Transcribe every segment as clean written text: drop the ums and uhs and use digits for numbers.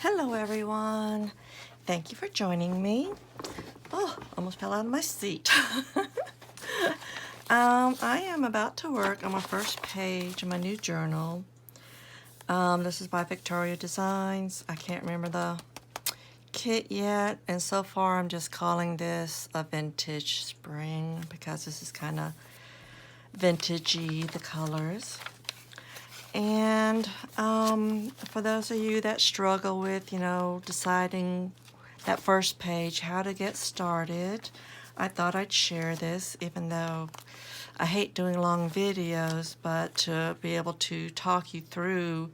Hello everyone. Thank you for joining me. Oh, almost fell out of my seat. I am about to work on my first page of my new journal. This is by Victoria Designs. I can't remember the kit yet, and so far I'm just calling this a vintage spring because this is kind of vintagey, the colors. And for those of you that struggle with, deciding that first page, how to get started, I thought I'd share this, even though I hate doing long videos, but to be able to talk you through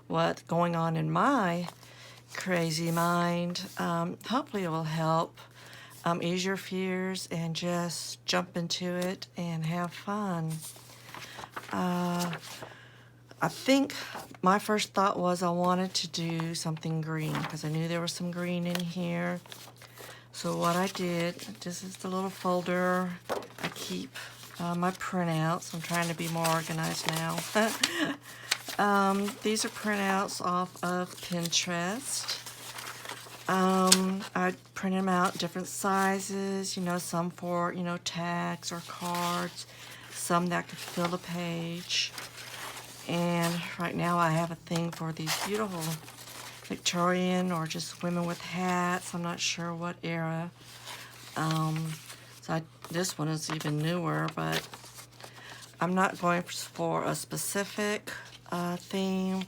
what's going on in my crazy mind, hopefully it will help ease your fears and just jump into it and have fun. I think my first thought was I wanted to do something green because I knew there was some green in here. So what I did, this is the little folder I keep my printouts. I'm trying to be more organized now. These are printouts off of Pinterest. I print them out different sizes, some for, tags or cards, some that could fill a page. And right now I have a thing for these beautiful Victorian or just women with hats. I'm not sure what era. This one is even newer, but I'm not going for a specific theme.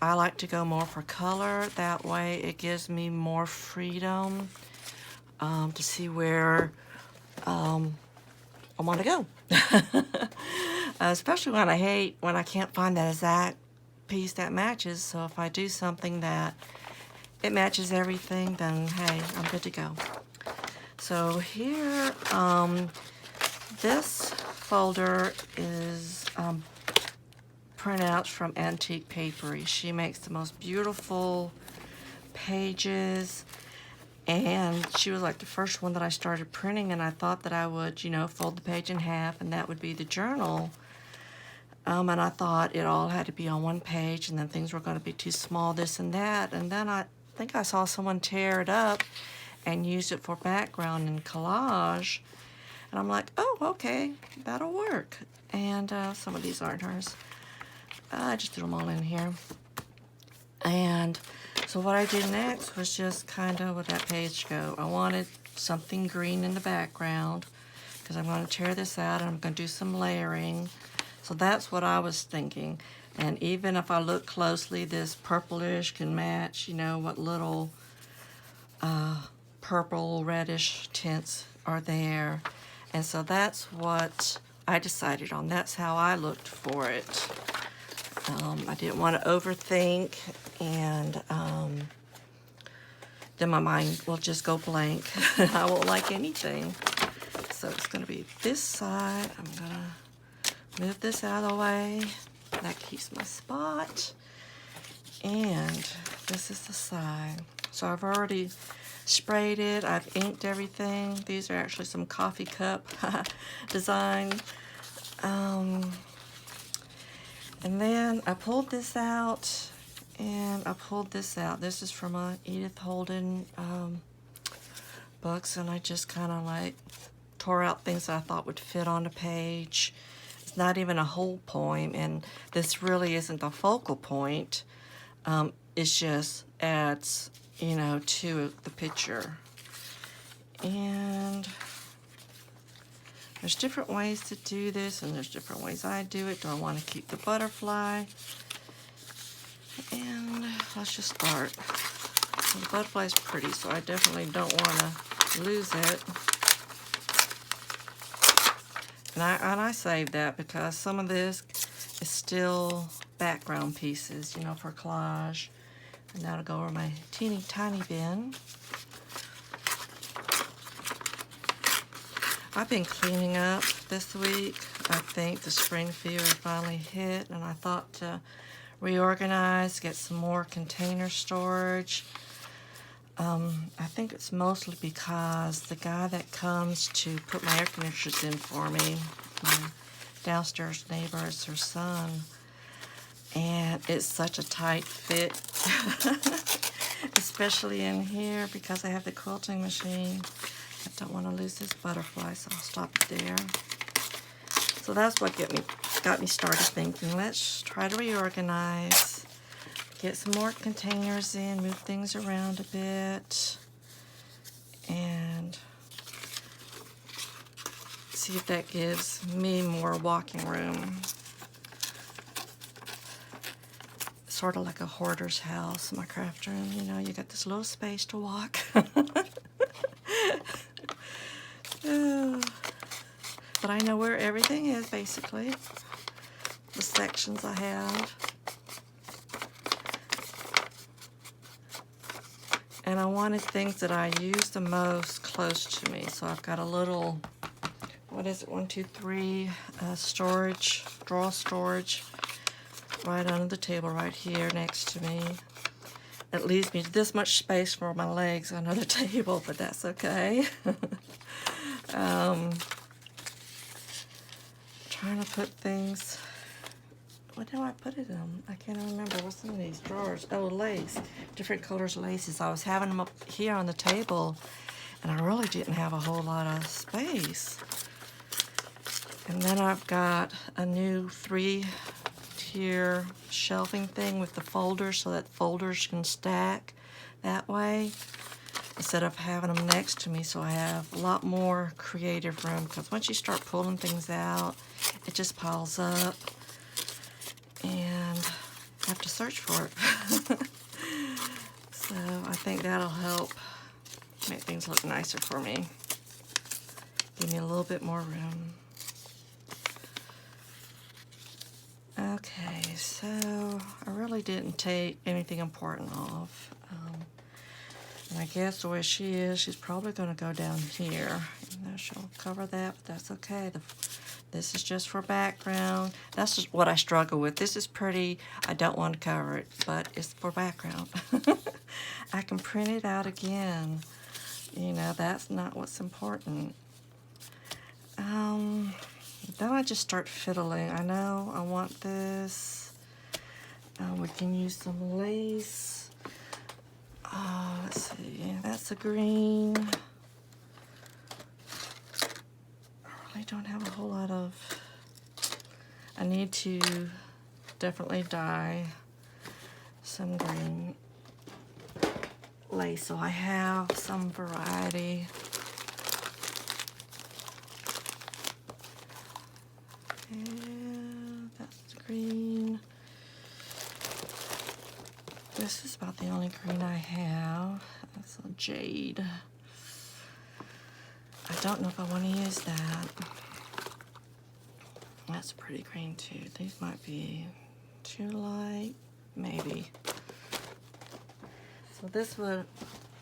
I like to go more for color. That way it gives me more freedom to see where I want to go. Especially when I can't find that exact piece that matches. So if I do something that it matches everything, then hey, I'm good to go. So here, this folder is printouts from Antique Papery. She makes the most beautiful pages. And she was like the first one that I started printing, and I thought that I would, fold the page in half, and that would be the journal. And I thought it all had to be on one page, and then things were going to be too small, this and that. And then I think I saw someone tear it up and use it for background and collage. And I'm like, oh, okay, that'll work. And some of these aren't hers. I just threw them all in here. And so what I did next was just kind of let that page go. I wanted something green in the background because I'm going to tear this out and I'm going to do some layering. So that's what I was thinking. And even if I look closely, this purplish can match, what little purple reddish tints are there. And so that's what I decided on. That's how I looked for it. I didn't want to overthink, and then my mind will just go blank. I won't like anything. So it's going to be this side. I'm going to move this out of the way. That keeps my spot. And this is the side. So I've already sprayed it. I've inked everything. These are actually some coffee cup design. And then I pulled this out, and I pulled this out. This is from a Edith Holden books, and I just kind of like tore out things that I thought would fit on the page. It's not even a whole poem, and this really isn't the focal point. It just adds, to the picture. And there's different ways to do this, and there's different ways I do it. Do I want to keep the butterfly? And let's just start. So the butterfly's pretty, so I definitely don't want to lose it. And I saved that because some of this is still background pieces, for collage. And that'll go over my teeny tiny bin. I've been cleaning up this week. I think the spring fever finally hit, and I thought to reorganize, get some more container storage. I think it's mostly because the guy that comes to put my air conditioners in for me, my downstairs neighbor, is her son, and it's such a tight fit. It's especially in here because I have the quilting machine. I don't want to lose this butterfly, so I'll stop it there. So that's what got me started thinking, let's try to reorganize, get some more containers in, move things around a bit, and see if that gives me more walking room. Sort of like a hoarder's house, my craft room, you know, you got this little space to walk. But I know where everything is, basically. The sections I have. And I wanted things that I use the most close to me. So I've got a little, what is it, 1, 2, 3, storage, drawer storage, right under the table right here next to me. It leaves me this much space for my legs under the table, but that's okay. Trying to put things, what do I put it in? I can't remember. What's in these drawers? Oh, lace. Different colors of laces. I was having them up here on the table, and I really didn't have a whole lot of space. And then I've got a new 3-tier shelving thing with the folders so that folders can stack that way instead of having them next to me, so I have a lot more creative room, because once you start pulling things out, it just piles up and I have to search for it. So I think that'll help make things look nicer for me. Give me a little bit more room. Okay, so I really didn't take anything important off. And I guess the way she is, she's probably going to go down here. Even though she'll cover that, but that's okay. This is just for background. That's just what I struggle with. This is pretty. I don't want to cover it, but it's for background. I can print it out again. You know, that's not what's important. Then I just start fiddling. I know I want this. We can use some lace. Let's see, that's a green. I really don't have a whole lot of, I need to definitely dye some green lace, so I have some variety. And that's the green. This is about the only green I have. That's a jade. I don't know if I want to use that. That's pretty green too. These might be too light, maybe. So this one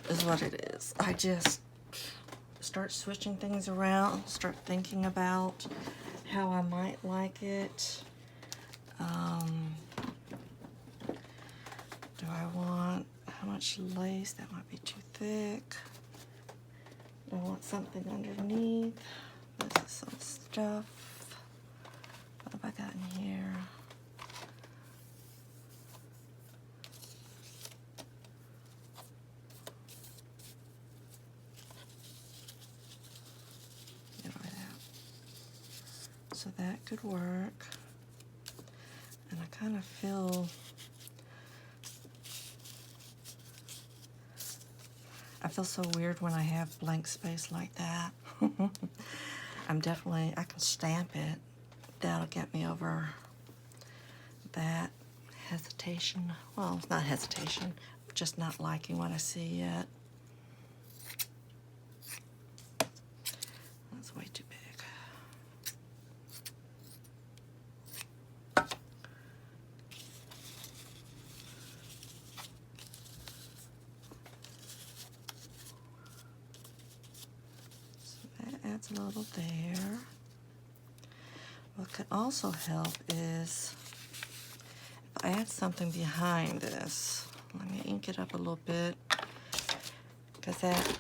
is what it is. I just start switching things around, start thinking about how I might like it. Do I want, how much lace? That might be too thick. Do I want something underneath? This is some stuff. What have I got in here? Get rid of that. So that could work. And I kind of feel, I feel so weird when I have blank space like that. I can stamp it. That'll get me over that hesitation. Well, it's not hesitation, just not liking what I see yet. That's way too big. Adds a little there. What could also help is if I add something behind this. Let me ink it up a little bit, because that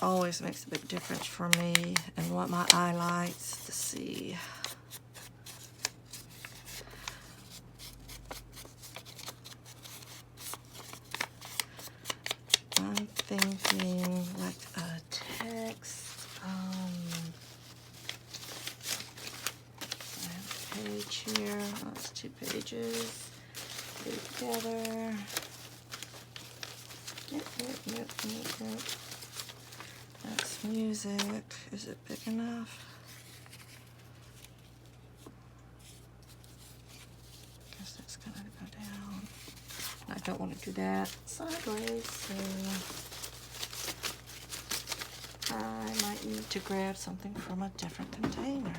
always makes a big difference for me and what my eye likes to see. thinking like a text. I have a page here. Oh, it's 2 pages. Put it together. Yep. That's music. Is it big enough? Guess that's gonna go down. I don't want to do that sideways, so I might need to grab something from a different container.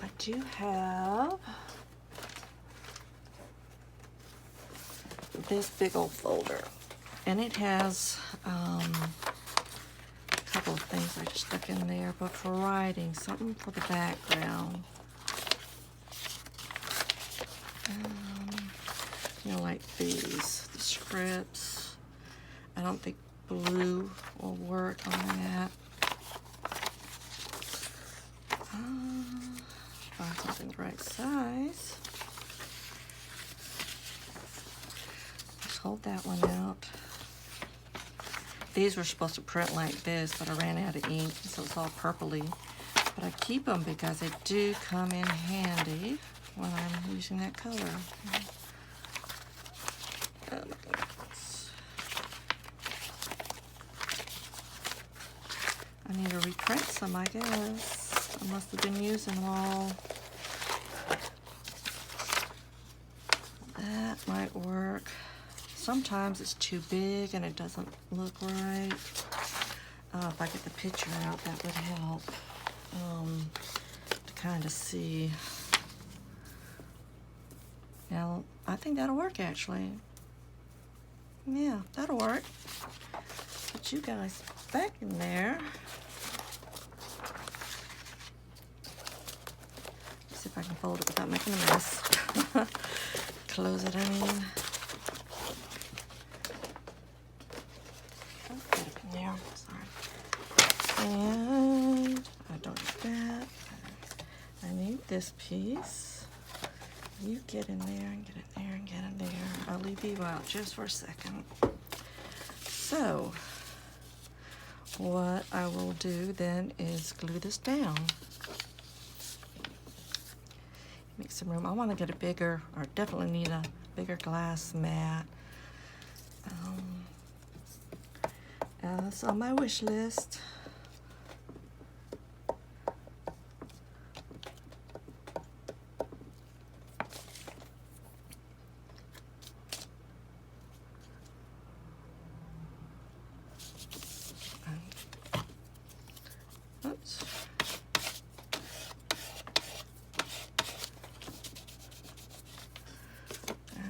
I do have this big old folder, and it has a couple of things I just stuck in there, but for writing, something for the background. You know, like these, the scripts. I don't think blue will work on that. Find something the right size. Just hold that one out. These were supposed to print like this, but I ran out of ink, so it's all purpley. But I keep them because they do come in handy when I'm using that color. Oh my goodness. I need to reprint some, I guess. I must have been using them all. That might work. Sometimes it's too big and it doesn't look right. If I get the picture out, that would help to kind of see. Now, I think that'll work actually. Yeah, that'll work. Put you guys back in there. See if I can fold it without making a mess. Close it, I mean. Oh, get up in there. Sorry. And I don't need that. I need this piece. You get in there and get in there and get in there. I'll leave you out just for a second. So, what I will do then is glue this down. Make some room. I want to get a bigger, or definitely need a bigger glass mat. It's on my wish list. Oops.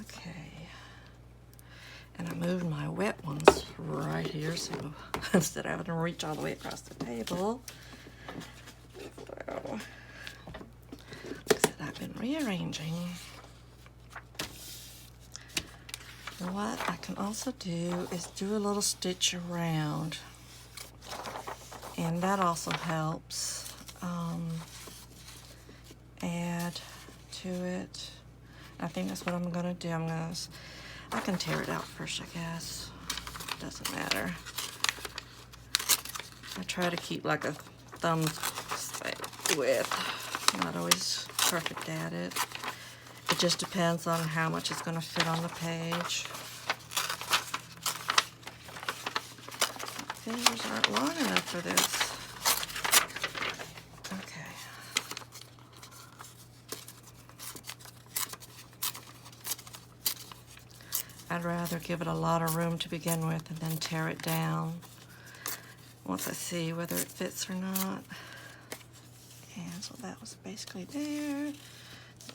Okay. And I moved my wet ones right here, so instead of having to reach all the way across the table. So, I've been rearranging. What I can also do is do a little stitch around. And that also helps add to it. I think that's what I'm gonna do. I can tear it out first, I guess. Doesn't matter. I try to keep like a thumb width. Not always perfect at it. It just depends on how much is gonna fit on the page. Fingers aren't long enough for this. Okay. I'd rather give it a lot of room to begin with and then tear it down once I see whether it fits or not. And so that was basically there.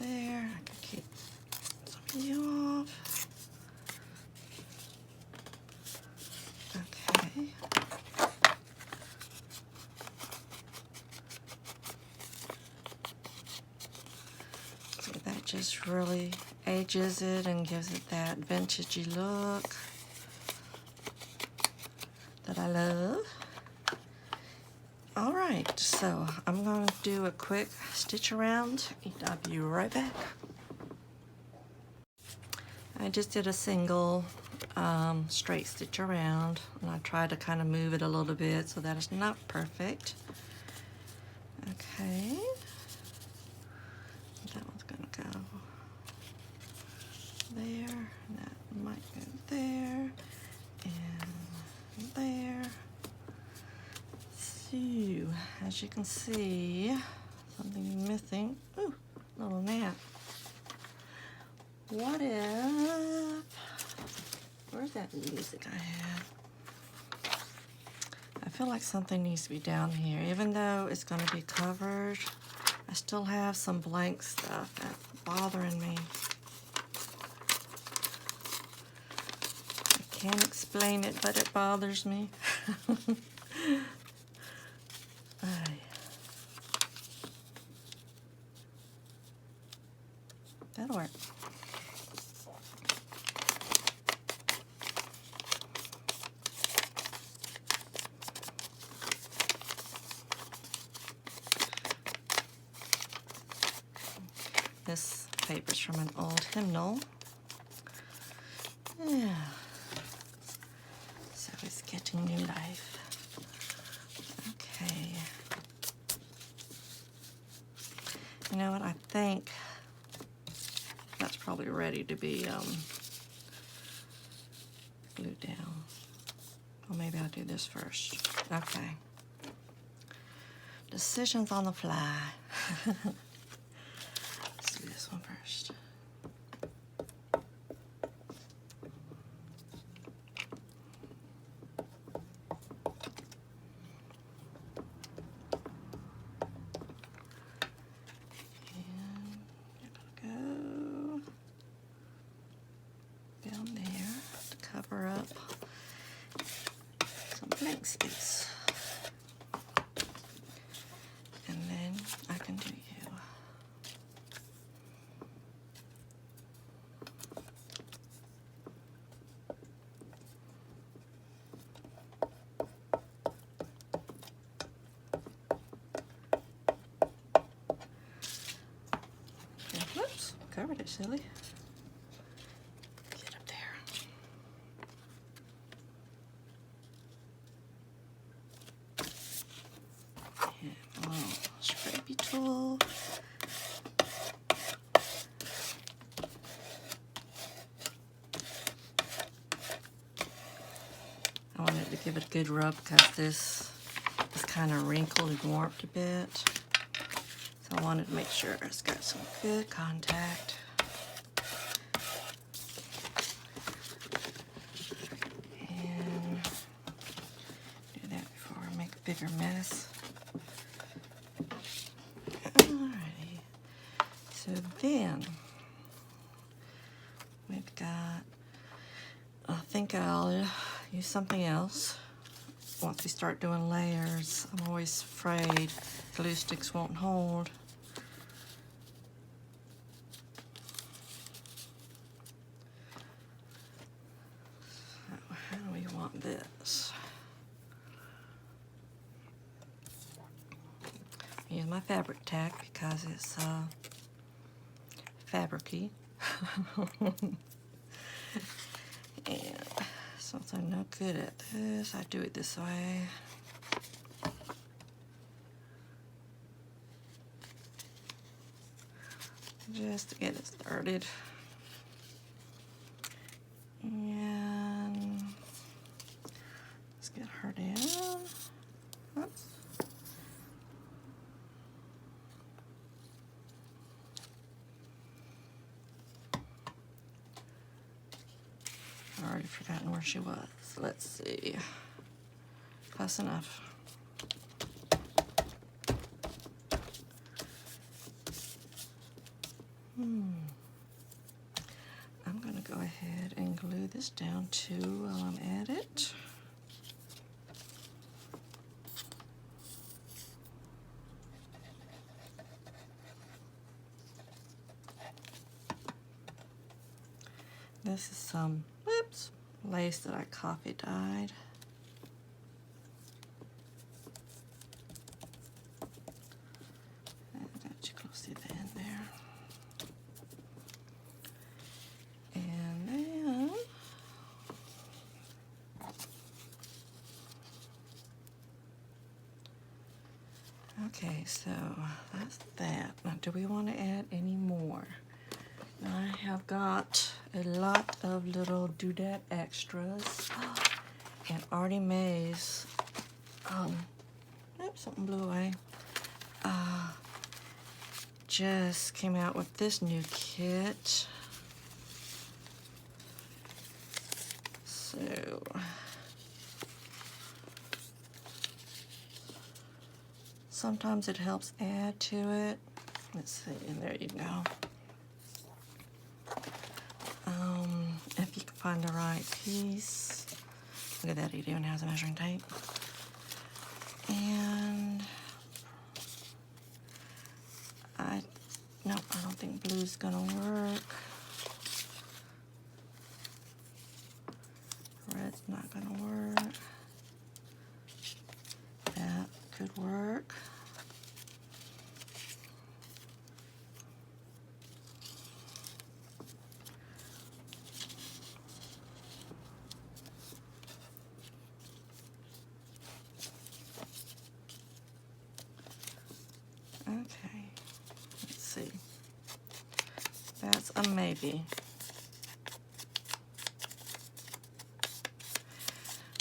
I can keep some of you off. Okay. So that just really ages it and gives it that vintagey look that I love. All right, so I'm going to do a quick stitch around. I'll be right back. I just did a single straight stitch around, and I try to kind of move it a little bit so that it's not perfect. Okay, that one's gonna go there, and that might go there, and there. So, as you can see, something missing. Ooh, little nap. What if, where's that music I had? I feel like something needs to be down here. Even though it's going to be covered, I still have some blank stuff that's bothering me. I can't explain it, but it bothers me. That'll work. This paper's from an old hymnal. Yeah. So it's getting new life. Okay. You know what? I think that's probably ready to be glued down. Well, maybe I'll do this first. Okay. Decisions on the fly. Let's do this one first. Cover up some blank space, and then I can do you. Okay, whoops, covered it, silly. Tool. I wanted to give it a good rub because this is kind of wrinkled and warped a bit. So I wanted to make sure it's got some good contact. And do that before I make a bigger mess. So then, we've got, I think I'll use something else. Once we start doing layers, I'm always afraid glue sticks won't hold. So how do we want this? I use my fabric tack because it's fabricy. And since I'm not good at this, I do it this way. Just to get it started. And let's get her down. Oops. I've already forgotten where she was. Let's see. Close enough. I'm going to go ahead and glue this down too while I'm at it. This is some, whoops, lace that I coffee dyed. And that you can see the end there. And then Okay, so that's that. Now, do we want to add any more? I have got a lot of little doodad extras. And Artie Mae's, oops, something blew away. Just came out with this new kit. So, sometimes it helps add to it. Let's see, and there you go. If you can find the right piece. Look at that, it even has a measuring tape. And no, I don't think blue's gonna work. Red's not gonna work. That could work. Okay, let's see. That's a maybe.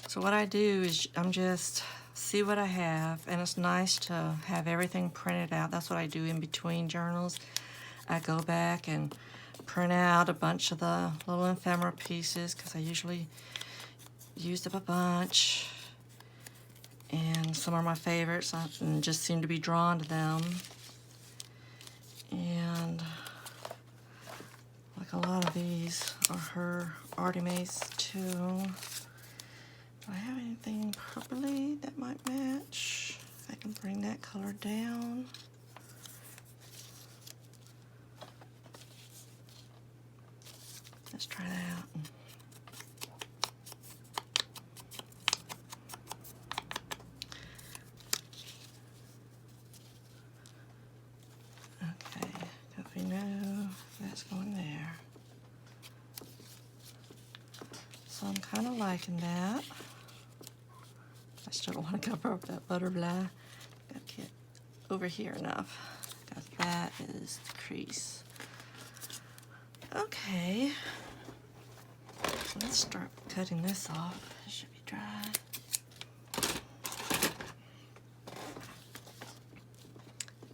So what I do is I'm just see what I have, and it's nice to have everything printed out. That's what I do in between journals. I go back and print out a bunch of the little ephemera pieces because I usually used up a bunch. And some are my favorites and just seem to be drawn to them. And like a lot of these are her Artie Mae's too. Do I have anything purpley that might match? I can bring that color down. Let's try that out. Okay, because we know that's going there. So I'm kind of liking that. I still don't want to cover up that butterfly. Got to get over here enough, because that is the crease. Okay, so let's start cutting this off. It should be dry.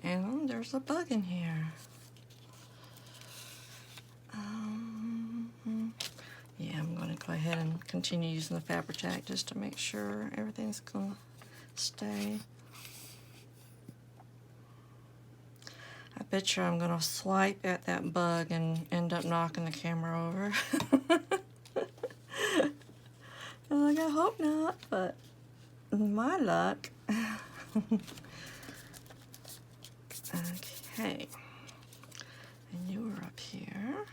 And there's a bug in here. Yeah, I'm going to go ahead and continue using the Fabri-Tac just to make sure everything's going to stay. I bet you I'm going to swipe at that bug and end up knocking the camera over. I'm like, I hope not, but my luck. Okay, and you were up here.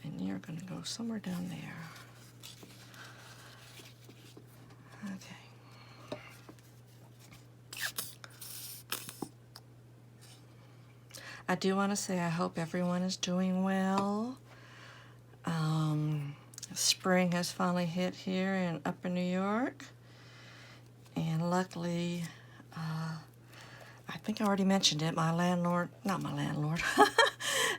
And you're going to go somewhere down there. Okay. I do want to say I hope everyone is doing well. Spring has finally hit here in Upper New York. And luckily, I think I already mentioned it, my landlord, not my landlord,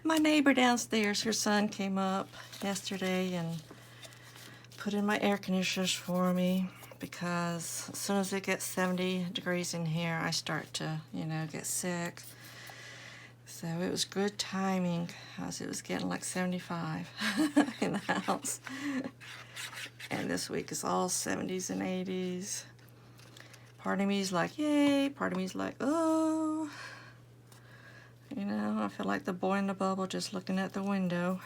my neighbor downstairs, her son came up yesterday and put in my air conditioners for me, because as soon as it gets 70 degrees in here, I start to, get sick. So it was good timing, because it was getting like 75 in the house. And this week is all 70s and 80s. Part of me is like, yay. Part of me is like, oh. I feel like the boy in the bubble just looking at the window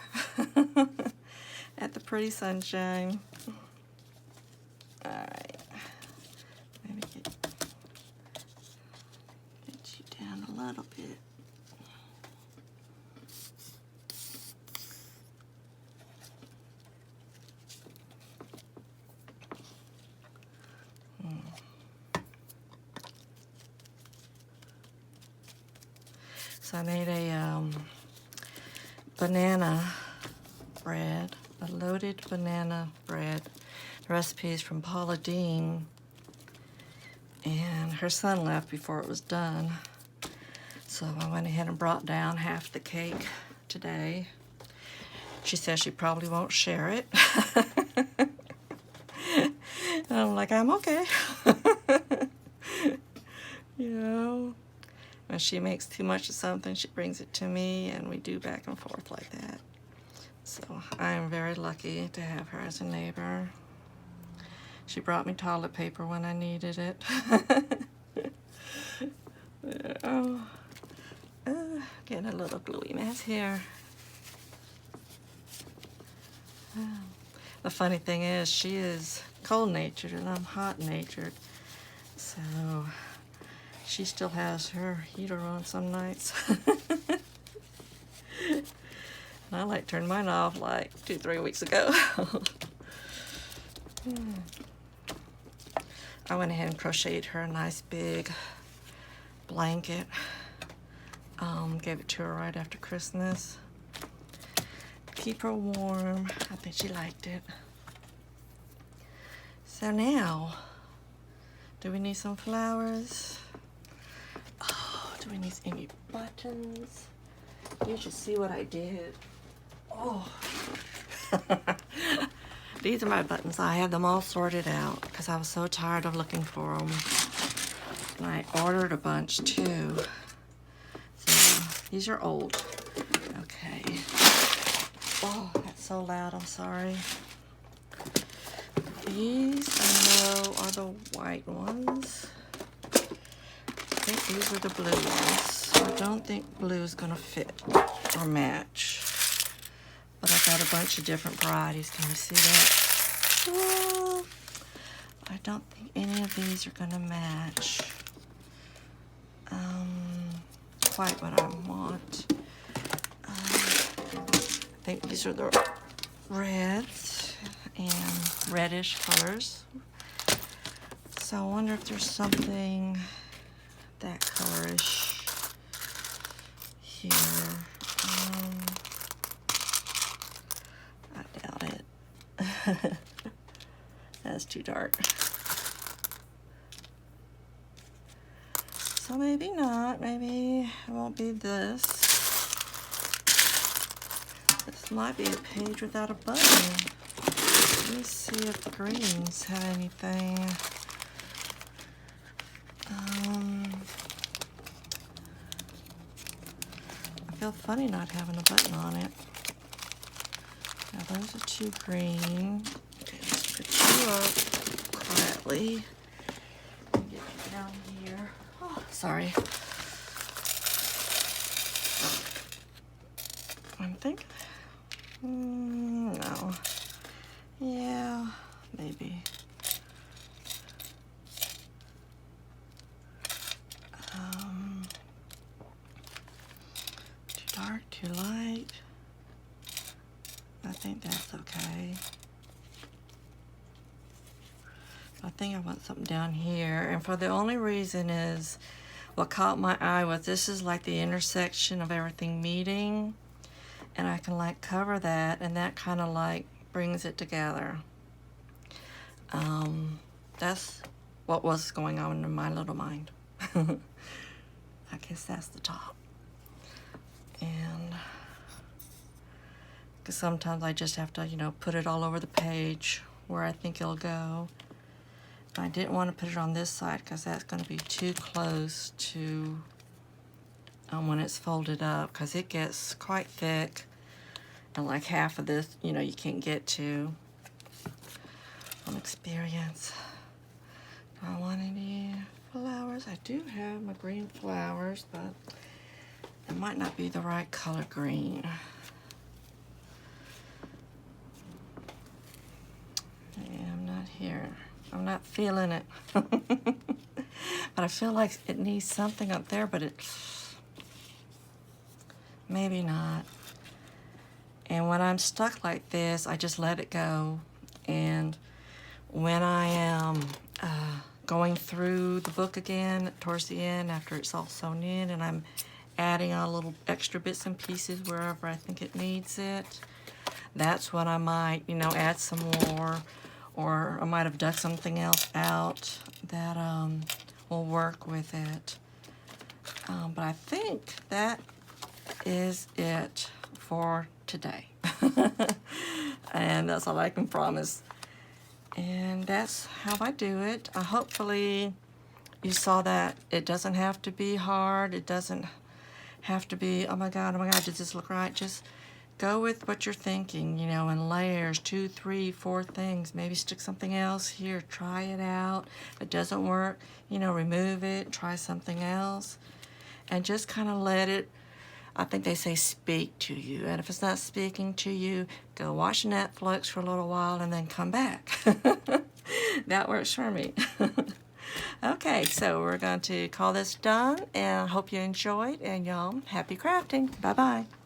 at the pretty sunshine. All right. Maybe get you down a little bit. So I made a banana bread, a loaded banana bread. The recipe is from Paula Deen, and her son left before it was done. So I went ahead and brought down half the cake today. She says she probably won't share it. And I'm like, I'm okay. You know, when she makes too much of something, she brings it to me, and we do back and forth like that. So I am very lucky to have her as a neighbor. She brought me toilet paper when I needed it. Oh, getting a little gluey mess here. The funny thing is, she is cold-natured and I'm hot-natured. So she still has her heater on some nights. And I like turned mine off like 2-3 weeks ago. I went ahead and crocheted her a nice big blanket. Gave it to her right after Christmas. Keep her warm. I think she liked it. So now, do we need some flowers? Oh, do we need any buttons? You should see what I did. Oh. These are my buttons. I had them all sorted out because I was so tired of looking for them. And I ordered a bunch too. So these are old. Okay. Oh, that's so loud. I'm sorry. These I know are the white ones. I think these are the blue ones. I don't think blue is going to fit or match. But I've got a bunch of different varieties. Can you see that? Oh, I don't think any of these are going to match quite what I want. I think these are the reds and reddish colors. So I wonder if there's something that colorish here. I doubt it. That's too dark. So maybe not. Maybe it won't be this. This might be a page without a button. Let me see if the greens have anything. I feel funny not having a button on it. Now those are too green. Okay, let's put you up quietly. Get it down here. Oh, sorry. I'm thinking. No. Yeah, maybe. Too dark, too light. I think that's okay. I think I want something down here, and for the only reason is what caught my eye was this is like the intersection of everything meeting, and I can like cover that, and that kind of like brings it together. That's what was going on in my little mind. I guess that's the top. And because sometimes I just have to, you know, put it all over the page where I think it'll go. I didn't want to put it on this side because that's going to be too close to when it's folded up, because it gets quite thick, and like half of this, you know, you can't get to from experience. Do I want any flowers? I do have my green flowers, but it might not be the right color green. Yeah, I'm not here. I'm not feeling it. But I feel like it needs something up there, but it's maybe not. And when I'm stuck like this, I just let it go. And when I am going through the book again towards the end after it's all sewn in and I'm adding on little extra bits and pieces wherever I think it needs it. That's when I might, you know, add some more, or I might have dug something else out that will work with it. But I think that is it for today. And that's all I can promise. And that's how I do it. Hopefully you saw that it doesn't have to be hard. It doesn't have to be, oh my God, did this look right? Just go with what you're thinking, you know, in layers, 2, 3, 4 things. Maybe stick something else here, try it out. If it doesn't work, you know, remove it, try something else. And just kind of let it, I think they say speak to you. And if it's not speaking to you, go watch Netflix for a little while and then come back. That works for me. Okay, so we're going to call this done, and I hope you enjoyed, and y'all, happy crafting. Bye-bye.